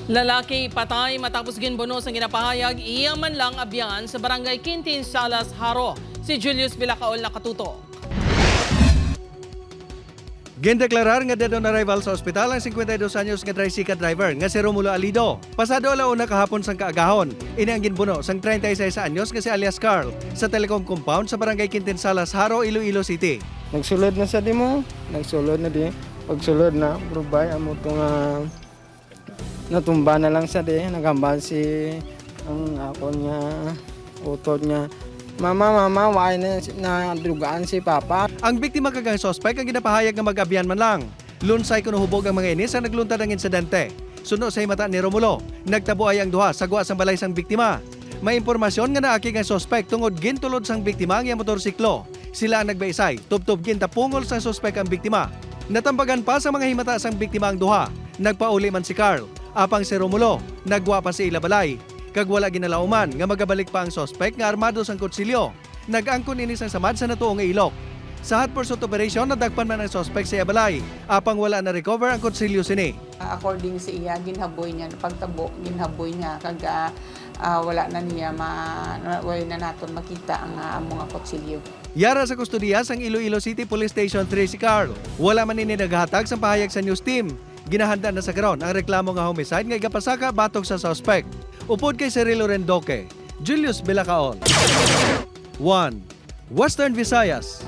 Lalaki patay matapos ginbunos ang ginapahayag iyaman lang abyan sa barangay Quintin, Salas, Haro. Si Julius Bilacaol nakatuto. Gindeklarar nga dead on arrival sa ospital ang 52 anyos nga tricycle driver nga si Romulo Alido. Pasado alauna kahapon sang kaagahon, ini ang ginbuno sang 36 anyos nga si alias Carl sa Telecom Compound sa barangay Quintin, Salas, Haro, Iloilo City. Nagsulod na sa di mo, nagsulod na di. Pagsulod na, brubay, amo itong natumba na lang sa di. Nagambal si ang ako niya, utod niya. Mama, why na dugaan si Papa? Ang biktima kagang sospek ang ginapahayag nga mag-abyan man lang. Lunsay kuno hubog ang mga inis ang nagluntad ng insidente. Suno sa himata ni Romulo, nagtabo ay ang duha sa guwa sang balay sang biktima. May impormasyon nga naaki ang sospek tungod gintulod sang biktima ang motorsiklo. Sila ang nagbaisay, tubtob gintapungol sa sospek ang biktima. Natambagan pa sa mga himata sang biktima ang duha. Nagpauli man si Carl, apang si Romulo, nagwa pa si Ilabalay. Kag wala ginalauman nga magabalik pa ang sospek nga armado sang kutsilyo. Nag-angkon ini sang samad sa natuong nga ilok. Sa hot pursuit operation, nadagpan man ang sospek sa Ilabalay, apang wala na recover ang kutsilyo sini. According sa iya, ginhaboy niya, pagtabo, ginhaboy niya, kag wala na niya, wala na naton makita ang mga kutsilyo. Yara sa kustudiya sang Iloilo City Police Station 3 si Carl. Wala man ini naghatag sa pahayag sa news team. Ginahanda na sa karon ang reklamo nga homicide nga igapasaka batok sa suspect. Upod kay Cirilo Rendoque, Julius Bilacaol. 1. Western Visayas.